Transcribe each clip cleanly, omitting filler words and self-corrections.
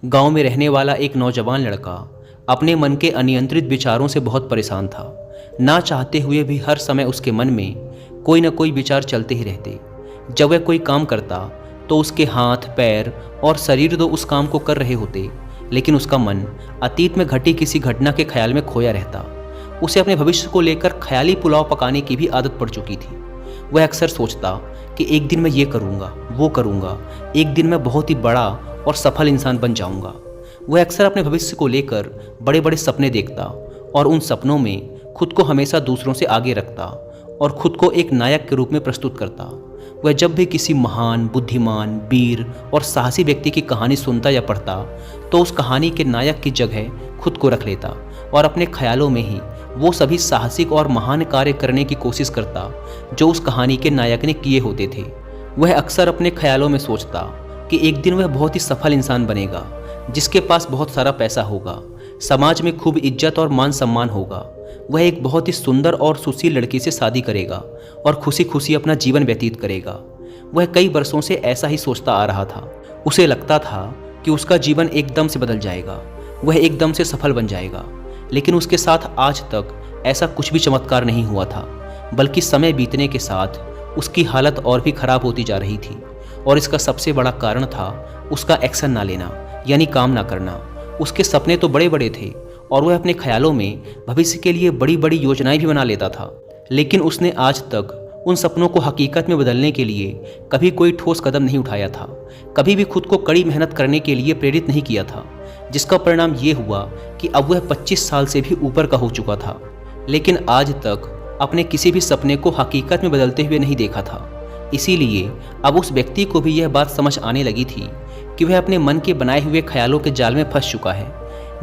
गांव में रहने वाला एक नौजवान लड़का अपने मन के अनियंत्रित विचारों से बहुत परेशान था। ना चाहते हुए भी हर समय उसके मन में कोई न कोई विचार चलते ही रहते। जब वह कोई काम करता तो उसके हाथ, पैर और शरीर तो उस काम को कर रहे होते, लेकिन उसका मन अतीत में घटी किसी घटना के ख्याल में खोया रहता। उसे अपने भविष्य को लेकर ख्याली पुलाव पकाने की भी आदत पड़ चुकी थी। वह अक्सर सोचता कि एक दिन मैं ये करूँगा, वो करूँगा, एक दिन मैं बहुत ही बड़ा और सफल इंसान बन जाऊँगा। वह अक्सर अपने भविष्य को लेकर बड़े बड़े सपने देखता और उन सपनों में खुद को हमेशा दूसरों से आगे रखता और खुद को एक नायक के रूप में प्रस्तुत करता। वह जब भी किसी महान, बुद्धिमान, वीर और साहसी व्यक्ति की कहानी सुनता या पढ़ता तो उस कहानी के नायक की जगह खुद को रख लेता और अपने ख्यालों में ही वो सभी साहसिक और महान कार्य करने की कोशिश करता जो उस कहानी के नायक ने किए होते थे। वह अक्सर अपने ख्यालों में सोचता कि एक दिन वह बहुत ही सफल इंसान बनेगा, जिसके पास बहुत सारा पैसा होगा, समाज में खूब इज्जत और मान सम्मान होगा। वह एक बहुत ही सुंदर और सुशील लड़की से शादी करेगा और खुशी खुशी अपना जीवन व्यतीत करेगा। वह कई वर्षों से ऐसा ही सोचता आ रहा था। उसे लगता था कि उसका जीवन एकदम से बदल जाएगा, वह एकदम से सफल बन जाएगा। लेकिन उसके साथ आज तक ऐसा कुछ भी चमत्कार नहीं हुआ था, बल्कि समय बीतने के साथ उसकी हालत और भी खराब होती जा रही थी। और इसका सबसे बड़ा कारण था उसका एक्शन ना लेना, यानी काम ना करना। उसके सपने तो बड़े बड़े थे और वह अपने ख्यालों में भविष्य के लिए बड़ी बड़ी योजनाएं भी बना लेता था, लेकिन उसने आज तक उन सपनों को हकीकत में बदलने के लिए कभी कोई ठोस कदम नहीं उठाया था, कभी भी खुद को कड़ी मेहनत करने के लिए प्रेरित नहीं किया था। जिसका परिणाम ये हुआ कि अब वह 25 साल से भी ऊपर का हो चुका था, लेकिन आज तक अपने किसी भी सपने को हकीकत में बदलते हुए नहीं देखा था। इसीलिए अब उस व्यक्ति को भी यह बात समझ आने लगी थी कि वह अपने मन के बनाए हुए ख्यालों के जाल में फंस चुका है,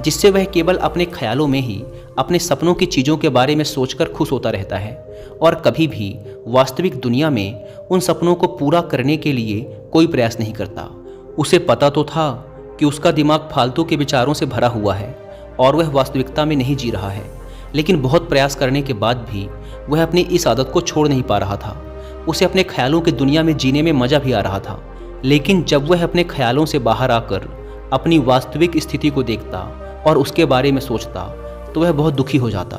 जिससे वह केवल अपने ख्यालों में ही अपने सपनों की चीज़ों के बारे में सोचकर खुश होता रहता है और कभी भी वास्तविक दुनिया में उन सपनों को पूरा करने के लिए कोई प्रयास नहीं करता। उसे पता तो था कि उसका दिमाग फालतू के विचारों से भरा हुआ है और वह वास्तविकता में नहीं जी रहा है, लेकिन बहुत प्रयास करने के बाद भी वह अपनी इस आदत को छोड़ नहीं पा रहा था। उसे अपने ख्यालों की दुनिया में जीने में मज़ा भी आ रहा था, लेकिन जब वह अपने ख्यालों से बाहर आकर अपनी वास्तविक स्थिति को देखता और उसके बारे में सोचता तो वह बहुत दुखी हो जाता।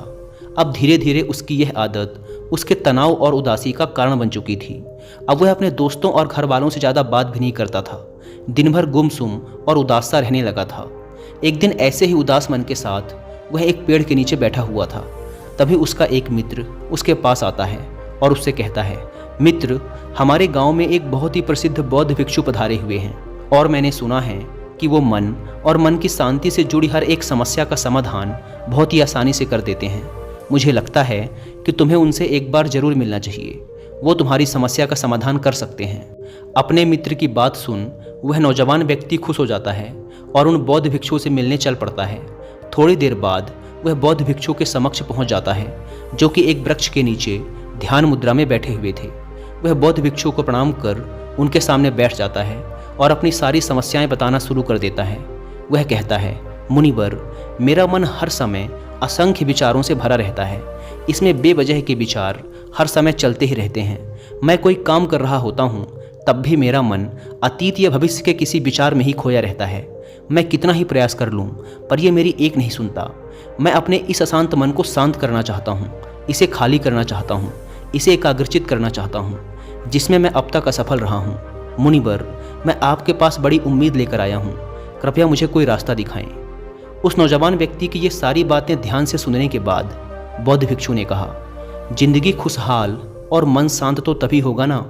अब धीरे धीरे उसकी यह आदत उसके तनाव और उदासी का कारण बन चुकी थी। अब वह अपने दोस्तों और घर वालों से ज़्यादा बात भी नहीं करता था, दिन भर गुमसुम और उदास सा रहने लगा था। एक दिन ऐसे ही उदास मन के साथ वह एक पेड़ के नीचे बैठा हुआ था। तभी उसका एक मित्र उसके पास आता है और उससे कहता है, मित्र, हमारे गांव में एक बहुत ही प्रसिद्ध बौद्ध भिक्षु पधारे हुए हैं और मैंने सुना है कि वो मन और मन की शांति से जुड़ी हर एक समस्या का समाधान बहुत ही आसानी से कर देते हैं। मुझे लगता है कि तुम्हें उनसे एक बार जरूर मिलना चाहिए, वो तुम्हारी समस्या का समाधान कर सकते हैं। अपने मित्र की बात सुन वह नौजवान व्यक्ति खुश हो जाता है और उन बौद्ध भिक्षु से मिलने चल पड़ता है। थोड़ी देर बाद वह बौद्ध भिक्षु के समक्ष पहुंच जाता है, जो कि एक वृक्ष के नीचे ध्यान मुद्रा में बैठे हुए थे। वह बौद्ध भिक्षु को प्रणाम कर उनके सामने बैठ जाता है और अपनी सारी समस्याएं बताना शुरू कर देता है। वह कहता है, मुनिवर, मेरा मन हर समय असंख्य विचारों से भरा रहता है। इसमें बेवजह के विचार हर समय चलते ही रहते हैं। मैं कोई काम कर रहा होता हूँ तब भी मेरा मन अतीत या भविष्य के किसी विचार में ही खोया रहता है। मैं कितना ही प्रयास कर लूँ पर यह मेरी एक नहीं सुनता। मैं अपने इस अशांत मन को शांत करना चाहता हूँ, इसे खाली करना चाहता हूँ, इसे एकाग्रचित करना चाहता हूँ, जिसमें मैं अब तक असफल रहा हूँ। मुनिवर, मैं आपके पास बड़ी उम्मीद लेकर आया हूँ, कृपया मुझे कोई रास्ता दिखाएं। उस नौजवान व्यक्ति की ये सारी बातें ध्यान से सुनने के बाद बौद्ध भिक्षु ने कहा, जिंदगी खुशहाल और मन शांत तो तभी होगा ना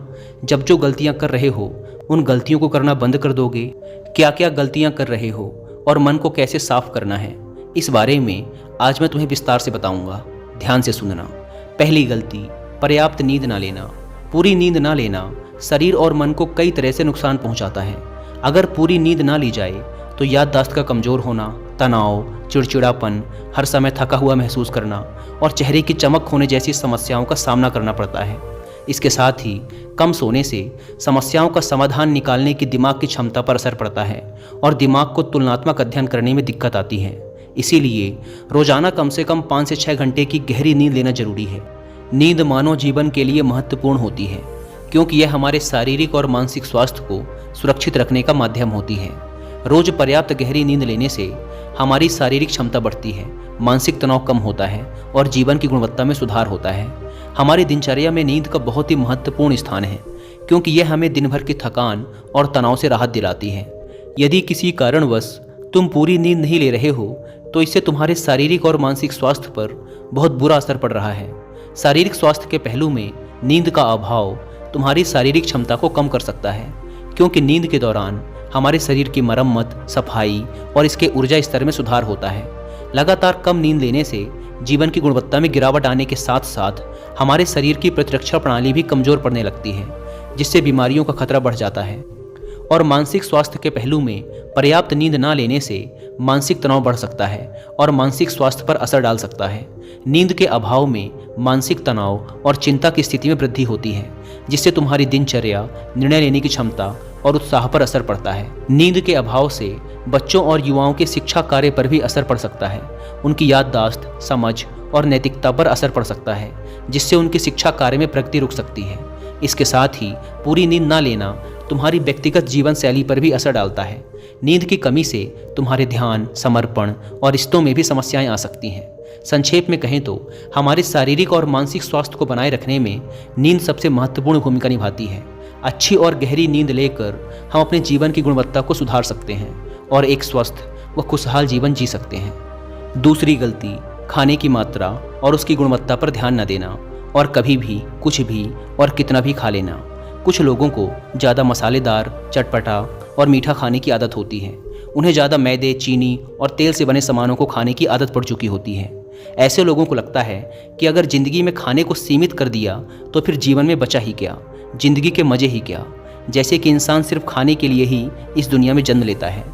जब जो गलतियाँ कर रहे हो उन गलतियों को करना बंद कर दोगे। क्या क्या गलतियाँ कर रहे हो और मन को कैसे साफ करना है, इस बारे में आज मैं तुम्हें विस्तार से बताऊंगा। ध्यान से सुनना। पहली गलती, पर्याप्त नींद ना लेना। पूरी नींद ना लेना शरीर और मन को कई तरह से नुकसान पहुंचाता है। अगर पूरी नींद ना ली जाए तो याददाश्त का कमज़ोर होना, तनाव, चिड़चिड़ापन, हर समय थका हुआ महसूस करना और चेहरे की चमक होने जैसी समस्याओं का सामना करना पड़ता है। इसके साथ ही कम सोने से समस्याओं का समाधान निकालने की दिमाग की क्षमता पर असर पड़ता है और दिमाग को तुलनात्मक अध्ययन करने में दिक्कत आती है। इसीलिए रोजाना कम से कम 5 से 6 घंटे की गहरी नींद लेना जरूरी है। नींद मानव जीवन के लिए महत्वपूर्ण होती है क्योंकि यह हमारे शारीरिक और मानसिक स्वास्थ्य को सुरक्षित रखने का माध्यम होती है। रोज पर्याप्त गहरी नींद लेने से हमारी शारीरिक क्षमता बढ़ती है, मानसिक तनाव कम होता है और जीवन की गुणवत्ता में सुधार होता है। हमारी दिनचर्या में नींद का बहुत ही महत्वपूर्ण स्थान है, क्योंकि यह हमें दिन भर की थकान और तनाव से राहत दिलाती है। यदि किसी कारणवश तुम पूरी नींद नहीं ले रहे हो तो इससे तुम्हारे शारीरिक और मानसिक स्वास्थ्य पर बहुत बुरा असर पड़ रहा है। शारीरिक स्वास्थ्य के पहलू में नींद का अभाव तुम्हारी शारीरिक क्षमता को कम कर सकता है, क्योंकि नींद के दौरान हमारे शरीर की मरम्मत, सफाई और इसके ऊर्जा स्तर में सुधार होता है। लगातार कम नींद लेने से जीवन की गुणवत्ता में गिरावट आने के साथ साथ हमारे शरीर की प्रतिरक्षा प्रणाली भी कमजोर पड़ने लगती है, जिससे बीमारियों का खतरा बढ़ जाता है। और मानसिक स्वास्थ्य के पहलू में पर्याप्त नींद ना लेने से मानसिक तनाव बढ़ सकता है और मानसिक स्वास्थ्य पर असर डाल सकता है। नींद के अभाव में मानसिक तनाव और चिंता की स्थिति में वृद्धि होती है, जिससे तुम्हारी दिनचर्या, निर्णय लेने की क्षमता और उत्साह पर असर पड़ता है। नींद के अभाव से बच्चों और युवाओं के शिक्षा कार्य पर भी असर पड़ सकता है। उनकी याददाश्त, समझ और नैतिकता पर असर पड़ सकता है, जिससे उनकी शिक्षा कार्य में प्रगति रुक सकती है। इसके साथ ही पूरी नींद ना लेना तुम्हारी व्यक्तिगत जीवन शैली पर भी असर डालता है। नींद की कमी से तुम्हारे ध्यान, समर्पण और रिश्तों में भी समस्याएं आ सकती हैं। संक्षेप में कहें तो हमारे शारीरिक और मानसिक स्वास्थ्य को बनाए रखने में नींद सबसे महत्वपूर्ण भूमिका निभाती है। अच्छी और गहरी नींद लेकर हम अपने जीवन की गुणवत्ता को सुधार सकते हैं और एक स्वस्थ व खुशहाल जीवन जी सकते हैं। दूसरी गलती, खाने की मात्रा और उसकी गुणवत्ता पर ध्यान न देना और कभी भी कुछ भी और कितना भी खा लेना। कुछ लोगों को ज़्यादा मसालेदार, चटपटा और मीठा खाने की आदत होती है। उन्हें ज़्यादा मैदे, चीनी और तेल से बने सामानों को खाने की आदत पड़ चुकी होती है। ऐसे लोगों को लगता है कि अगर ज़िंदगी में खाने को सीमित कर दिया तो फिर जीवन में बचा ही क्या, ज़िंदगी के मज़े ही क्या, जैसे कि इंसान सिर्फ खाने के लिए ही इस दुनिया में जन्म लेता है।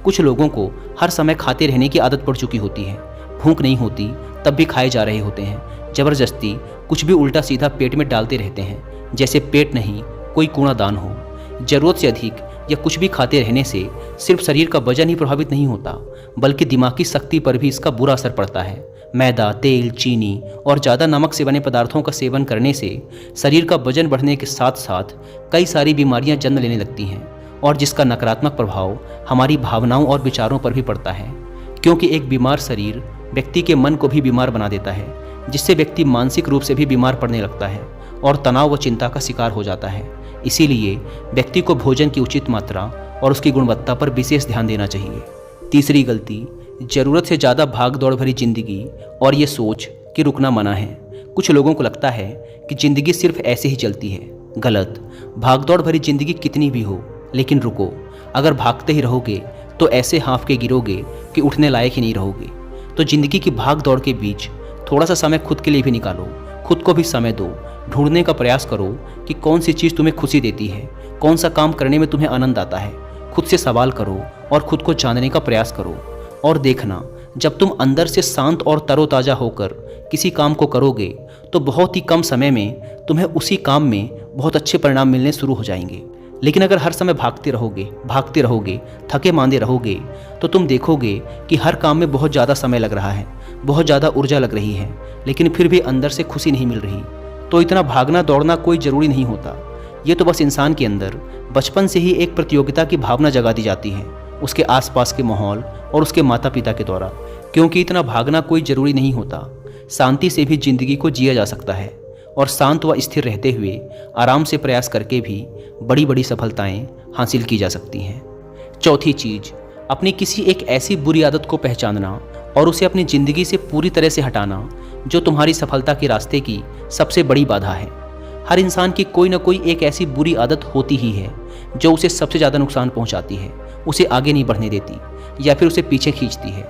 कुछ लोगों को हर समय खाते रहने की आदत पड़ चुकी होती है। भूख नहीं होती तब भी खाए जा रहे होते हैं। ज़बरदस्ती कुछ भी उल्टा सीधा पेट में डालते रहते हैं, जैसे पेट नहीं कोई कूड़ादान हो। ज़रूरत से अधिक या कुछ भी खाते रहने से सिर्फ शरीर का वजन ही प्रभावित नहीं होता, बल्कि दिमागी शक्ति पर भी इसका बुरा असर पड़ता है। मैदा, तेल, चीनी और ज़्यादा नमक से बने पदार्थों का सेवन करने से शरीर का वजन बढ़ने के साथ साथ कई सारी बीमारियां जन्म लेने लगती हैं, और जिसका नकारात्मक प्रभाव हमारी भावनाओं और विचारों पर भी पड़ता है, क्योंकि एक बीमार शरीर व्यक्ति के मन को भी बीमार बना देता है, जिससे व्यक्ति मानसिक रूप से भी बीमार पड़ने लगता है और तनाव व चिंता का शिकार हो जाता है। इसीलिए व्यक्ति को भोजन की उचित मात्रा और उसकी गुणवत्ता पर विशेष ध्यान देना चाहिए। तीसरी गलती, ज़रूरत से ज़्यादा भाग दौड़ भरी जिंदगी और ये सोच कि रुकना मना है। कुछ लोगों को लगता है कि ज़िंदगी सिर्फ ऐसे ही चलती है। गलत। भाग दौड़ भरी जिंदगी कितनी भी हो, लेकिन रुको। अगर भागते ही रहोगे तो ऐसे हाँफ के गिरोगे कि उठने लायक ही नहीं रहोगे। तो ज़िंदगी की भाग दौड़ के बीच थोड़ा सा समय खुद के लिए भी निकालो, खुद को भी समय दो। ढूंढने का प्रयास करो कि कौन सी चीज़ तुम्हें खुशी देती है, कौन सा काम करने में तुम्हें आनंद आता है। खुद से सवाल करो और खुद को जानने का प्रयास करो, और देखना जब तुम अंदर से शांत और तरोताज़ा होकर किसी काम को करोगे तो बहुत ही कम समय में तुम्हें उसी काम में बहुत अच्छे परिणाम मिलने शुरू हो जाएंगे। लेकिन अगर हर समय भागते रहोगे, थके मांदे रहोगे, तो तुम देखोगे कि हर काम में बहुत ज़्यादा समय लग रहा है, बहुत ज़्यादा ऊर्जा लग रही है, लेकिन फिर भी अंदर से खुशी नहीं मिल रही। तो इतना भागना दौड़ना कोई ज़रूरी नहीं होता। ये तो बस इंसान के अंदर बचपन से ही एक प्रतियोगिता की भावना जगा दी जाती है, उसके आसपास के माहौल और उसके माता पिता के द्वारा। क्योंकि इतना भागना कोई ज़रूरी नहीं होता। शांति से भी ज़िंदगी को जिया जा सकता है, और शांत व स्थिर रहते हुए आराम से प्रयास करके भी बड़ी बड़ी सफलताएं हासिल की जा सकती हैं। चौथी चीज़, अपनी किसी एक ऐसी बुरी आदत को पहचानना और उसे अपनी ज़िंदगी से पूरी तरह से हटाना जो तुम्हारी सफलता के रास्ते की सबसे बड़ी बाधा है। हर इंसान की कोई ना कोई एक ऐसी बुरी आदत होती ही है जो उसे सबसे ज़्यादा नुकसान पहुंचाती है, उसे आगे नहीं बढ़ने देती या फिर उसे पीछे खींचती है।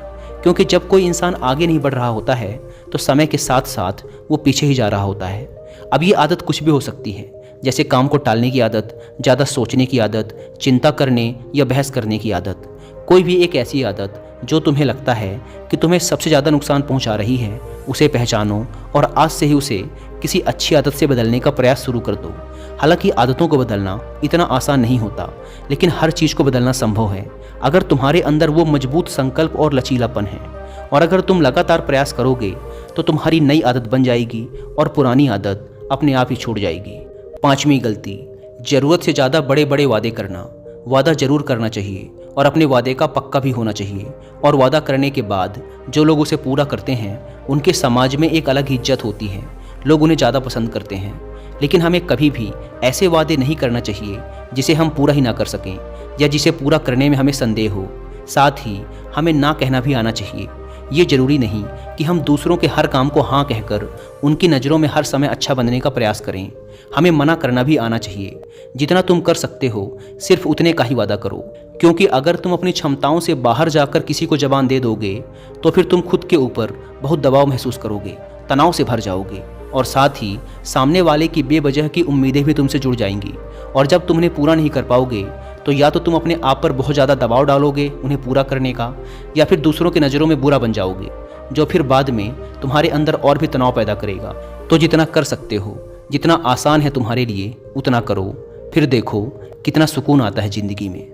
क्योंकि जब कोई इंसान आगे नहीं बढ़ रहा होता है तो समय के साथ साथ वो पीछे ही जा रहा होता है। अब ये आदत कुछ भी हो सकती है, जैसे काम को टालने की आदत, ज़्यादा सोचने की आदत, चिंता करने या बहस करने की आदत। कोई भी एक ऐसी आदत जो तुम्हें लगता है कि तुम्हें सबसे ज़्यादा नुकसान पहुंचा रही है, उसे पहचानो और आज से ही उसे किसी अच्छी आदत से बदलने का प्रयास शुरू कर दो। हालांकि आदतों को बदलना इतना आसान नहीं होता, लेकिन हर चीज़ को बदलना संभव है अगर तुम्हारे अंदर वो मजबूत संकल्प और लचीलापन है। और अगर तुम लगातार प्रयास करोगे तो तुम्हारी नई आदत बन जाएगी और पुरानी आदत अपने आप ही छूट जाएगी। पांचवी गलती, ज़रूरत से ज़्यादा बड़े बड़े वादे करना। वादा जरूर करना चाहिए और अपने वादे का पक्का भी होना चाहिए। और वादा करने के बाद जो लोग उसे पूरा करते हैं उनके समाज में एक अलग इज्जत होती है, लोग उन्हें ज़्यादा पसंद करते हैं। लेकिन हमें कभी भी ऐसे वादे नहीं करना चाहिए जिसे हम पूरा ही ना कर सकें या जिसे पूरा करने में हमें संदेह हो। साथ ही हमें ना कहना भी आना चाहिए। ये ज़रूरी नहीं कि हम दूसरों के हर काम को हाँ कहकर उनकी नज़रों में हर समय अच्छा बनने का प्रयास करें। हमें मना करना भी आना चाहिए। जितना तुम कर सकते हो सिर्फ उतने का ही वादा करो, क्योंकि अगर तुम अपनी क्षमताओं से बाहर जाकर किसी को जबान दे दोगे तो फिर तुम खुद के ऊपर बहुत दबाव महसूस करोगे, तनाव से भर जाओगे और साथ ही सामने वाले की बेवजह की उम्मीदें भी तुमसे जुड़ जाएंगी। और जब तुम उन्हें पूरा नहीं कर पाओगे तो या तो तुम अपने आप पर बहुत ज़्यादा दबाव डालोगे उन्हें पूरा करने का, या फिर दूसरों की नज़रों में बुरा बन जाओगे, जो फिर बाद में तुम्हारे अंदर और भी तनाव पैदा करेगा। तो जितना कर सकते हो, जितना आसान है तुम्हारे लिए उतना करो, फिर देखो कितना सुकून आता है ज़िंदगी में।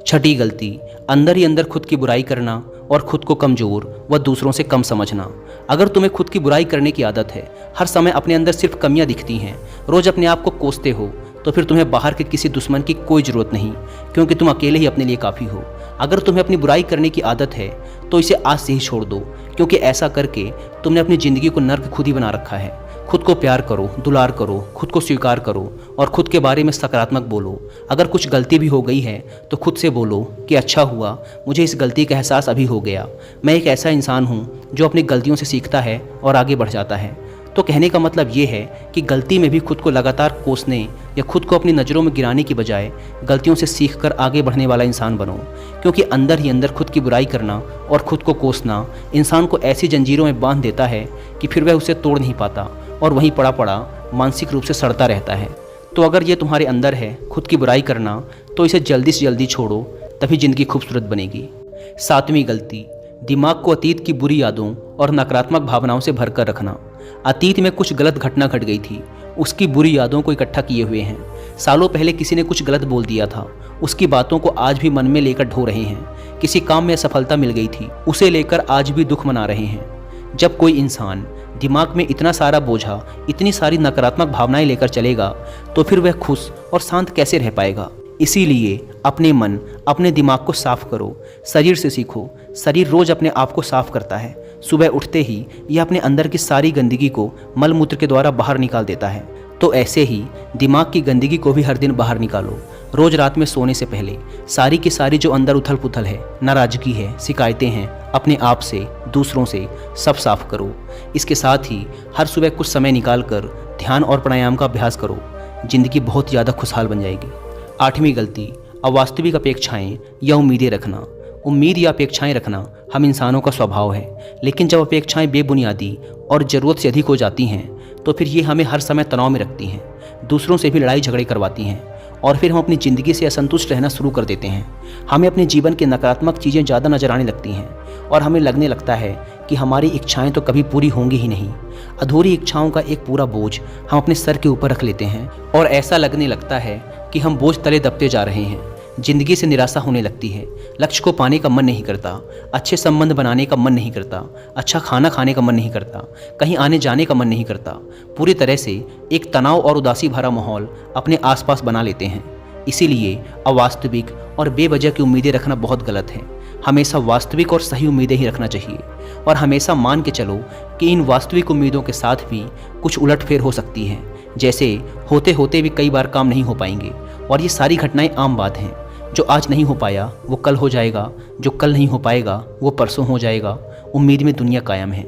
छठी गलती, अंदर ही अंदर खुद की बुराई करना और खुद को कमज़ोर व दूसरों से कम समझना। अगर तुम्हें खुद की बुराई करने की आदत है, हर समय अपने अंदर सिर्फ कमियां दिखती हैं, रोज़ अपने आप को कोसते हो, तो फिर तुम्हें बाहर के किसी दुश्मन की कोई ज़रूरत नहीं, क्योंकि तुम अकेले ही अपने लिए काफ़ी हो। अगर तुम्हें अपनी बुराई करने की आदत है तो इसे आज से ही छोड़ दो, क्योंकि ऐसा करके तुमने अपनी ज़िंदगी को नर्क खुद ही बना रखा है। खुद को प्यार करो, दुलार करो, खुद को स्वीकार करो और खुद के बारे में सकारात्मक बोलो। अगर कुछ गलती भी हो गई है तो खुद से बोलो कि अच्छा हुआ, मुझे इस गलती का एहसास अभी हो गया। मैं एक ऐसा इंसान हूँ जो अपनी गलतियों से सीखता है और आगे बढ़ जाता है। तो कहने का मतलब ये है कि गलती में भी खुद को लगातार कोसने या खुद को अपनी नज़रों में गिराने की बजाय गलतियों से सीखकर आगे बढ़ने वाला इंसान बनो, क्योंकि अंदर ही अंदर खुद की बुराई करना और खुद को कोसना इंसान को ऐसी जंजीरों में बांध देता है कि फिर वह उसे तोड़ नहीं पाता और वहीं पड़ा पड़ा मानसिक रूप से सड़ता रहता है। तो अगर ये तुम्हारे अंदर है खुद की बुराई करना, तो इसे जल्दी से जल्दी छोड़ो, तभी ज़िंदगी खूबसूरत बनेगी। सातवीं गलती, दिमाग को अतीत की बुरी यादों और नकारात्मक भावनाओं से भरकर रखना। अतीत में कुछ गलत घटना घट गई थी, उसकी बुरी यादों को इकट्ठा किए हुए हैं। सालों पहले किसी ने कुछ गलत बोल दिया था, उसकी बातों को आज भी मन में लेकर ढो रहे हैं। किसी काम में असफलता मिल गई थी, उसे लेकर आज भी दुख मना रहे हैं। जब कोई इंसान दिमाग में इतना सारा बोझा, इतनी सारी नकारात्मक भावनाएं लेकर चलेगा तो फिर वह खुश और शांत कैसे रह पाएगा। इसीलिए अपने मन, अपने दिमाग को साफ करो। शरीर से सीखो। शरीर रोज अपने आप को साफ करता है। सुबह उठते ही यह अपने अंदर की सारी गंदगी को मल मूत्र के द्वारा बाहर निकाल देता है। तो ऐसे ही दिमाग की गंदगी को भी हर दिन बाहर निकालो। रोज रात में सोने से पहले सारी की सारी जो अंदर उथल पुथल है, नाराजगी है, शिकायतें हैं, अपने आप से, दूसरों से, सब साफ करो। इसके साथ ही हर सुबह कुछ समय निकाल कर ध्यान और प्राणायाम का अभ्यास करो। जिंदगी बहुत ज़्यादा खुशहाल बन जाएगी। आठवीं गलती, अवास्तविक अपेक्षाएं या उम्मीदें रखना। उम्मीद या अपेक्षाएं रखना हम इंसानों का स्वभाव है, लेकिन जब अपेक्षाएं बेबुनियादी और ज़रूरत से अधिक हो जाती हैं तो फिर ये हमें हर समय तनाव में रखती हैं, दूसरों से भी लड़ाई झगड़े करवाती हैं और फिर हम अपनी ज़िंदगी से असंतुष्ट रहना शुरू कर देते हैं। हमें अपने जीवन के नकारात्मक चीज़ें ज़्यादा नजर आने लगती हैं और हमें लगने लगता है कि हमारी इच्छाएं तो कभी पूरी होंगी ही नहीं। अधूरी इच्छाओं का एक पूरा बोझ हम अपने सर के ऊपर रख लेते हैं और ऐसा लगने लगता है कि हम बोझ तले दबते जा रहे हैं। जिंदगी से निराशा होने लगती है। लक्ष्य को पाने का मन नहीं करता, अच्छे संबंध बनाने का मन नहीं करता, अच्छा खाना खाने का मन नहीं करता, कहीं आने जाने का मन नहीं करता। पूरी तरह से एक तनाव और उदासी भरा माहौल अपने आसपास बना लेते हैं। इसीलिए अवास्तविक और बेवजह की उम्मीदें रखना बहुत गलत है। हमेशा वास्तविक और सही उम्मीदें ही रखना चाहिए और हमेशा मान के चलो कि इन वास्तविक उम्मीदों के साथ भी कुछ उलटफेर हो सकती है। जैसे होते होते भी कई बार काम नहीं हो पाएंगे और ये सारी घटनाएं आम बात हैं। जो आज नहीं हो पाया वो कल हो जाएगा, जो कल नहीं हो पाएगा वो परसों हो जाएगा। उम्मीद में दुनिया कायम है,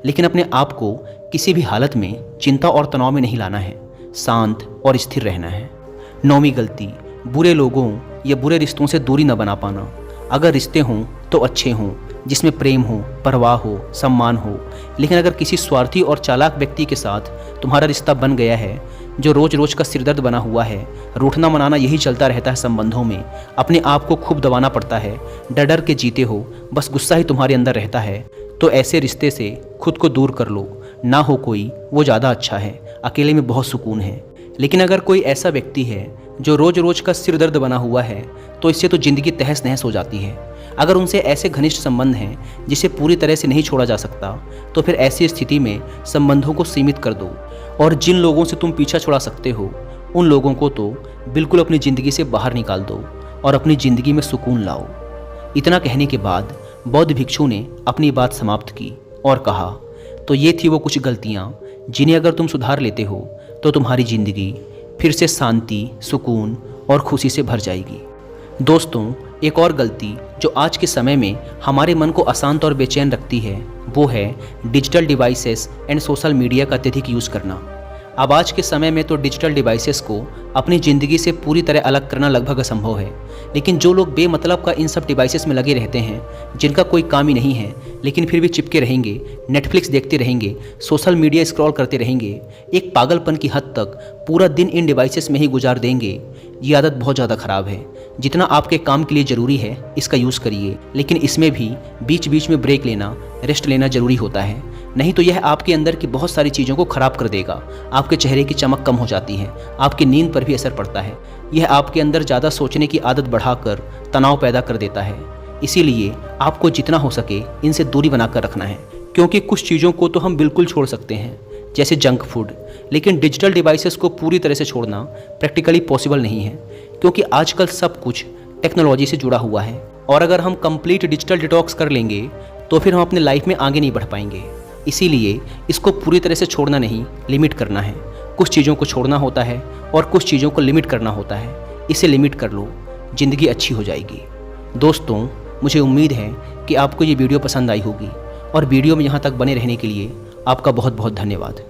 लेकिन अपने आप को किसी भी हालत में चिंता और तनाव में नहीं लाना है। शांत और स्थिर रहना है। नौवीं गलती, बुरे लोगों या बुरे रिश्तों से दूरी न बना पाना। अगर रिश्ते हों तो अच्छे हों, जिसमें प्रेम हो, परवाह हो, सम्मान हो, लेकिन अगर किसी स्वार्थी और चालाक व्यक्ति के साथ तुम्हारा रिश्ता बन गया है जो रोज रोज का सिरदर्द बना हुआ है, रूठना मनाना यही चलता रहता है संबंधों में, अपने आप को खूब दबाना पड़ता है, डर डर के जीते हो, बस गुस्सा ही तुम्हारे अंदर रहता है, तो ऐसे रिश्ते से खुद को दूर कर लो। ना हो कोई वो ज़्यादा अच्छा है, अकेले में बहुत सुकून है। लेकिन अगर कोई ऐसा व्यक्ति है जो रोज रोज का सिर दर्द बना हुआ है तो इससे तो ज़िंदगी तहस नहस हो जाती है। अगर उनसे ऐसे घनिष्ठ संबंध हैं जिसे पूरी तरह से नहीं छोड़ा जा सकता तो फिर ऐसी स्थिति में संबंधों को सीमित कर दो और जिन लोगों से तुम पीछा छुड़ा सकते हो उन लोगों को तो बिल्कुल अपनी ज़िंदगी से बाहर निकाल दो और अपनी ज़िंदगी में सुकून लाओ। इतना कहने के बाद बौद्ध भिक्षु ने अपनी बात समाप्त की और कहा, तो ये थी वो कुछ गलतियाँ जिन्हें अगर तुम सुधार लेते हो तो तुम्हारी ज़िंदगी फिर से शांति, सुकून और खुशी से भर जाएगी। दोस्तों, एक और गलती जो आज के समय में हमारे मन को अशांत और बेचैन रखती है वो है digital devices and social media का अत्यधिक यूज़ करना। अब आज के समय में तो डिजिटल डिवाइसेस को अपनी ज़िंदगी से पूरी तरह अलग करना लगभग असंभव है, लेकिन जो लोग बेमतलब का इन सब डिवाइसेस में लगे रहते हैं, जिनका कोई काम ही नहीं है लेकिन फिर भी चिपके रहेंगे, नेटफ्लिक्स देखते रहेंगे, सोशल मीडिया स्क्रॉल करते रहेंगे, एक पागलपन की हद तक पूरा दिन इन डिवाइसेस में ही गुजार देंगे, ये आदत बहुत ज़्यादा ख़राब है। जितना आपके काम के लिए ज़रूरी है इसका यूज़ करिए, लेकिन इसमें भी बीच बीच में ब्रेक लेना, रेस्ट लेना ज़रूरी होता है, नहीं तो यह आपके अंदर की बहुत सारी चीज़ों को ख़राब कर देगा। आपके चेहरे की चमक कम हो जाती है, आपकी नींद पर भी असर पड़ता है, यह आपके अंदर ज़्यादा सोचने की आदत बढ़ाकर तनाव पैदा कर देता है। इसीलिए आपको जितना हो सके इनसे दूरी बनाकर रखना है, क्योंकि कुछ चीज़ों को तो हम बिल्कुल छोड़ सकते हैं जैसे जंक फूड, लेकिन डिजिटल डिवाइसेस को पूरी तरह से छोड़ना प्रैक्टिकली पॉसिबल नहीं है, क्योंकि आजकल सब कुछ टेक्नोलॉजी से जुड़ा हुआ है और अगर हम कंप्लीट डिजिटल डिटॉक्स कर लेंगे तो फिर हम अपने लाइफ में आगे नहीं बढ़ पाएंगे। इसीलिए इसको पूरी तरह से छोड़ना नहीं, लिमिट करना है। कुछ चीज़ों को छोड़ना होता है और कुछ चीज़ों को लिमिट करना होता है, इसे लिमिट कर लो, ज़िंदगी अच्छी हो जाएगी। दोस्तों, मुझे उम्मीद है कि आपको ये वीडियो पसंद आई होगी और वीडियो में यहाँ तक बने रहने के लिए आपका बहुत बहुत धन्यवाद।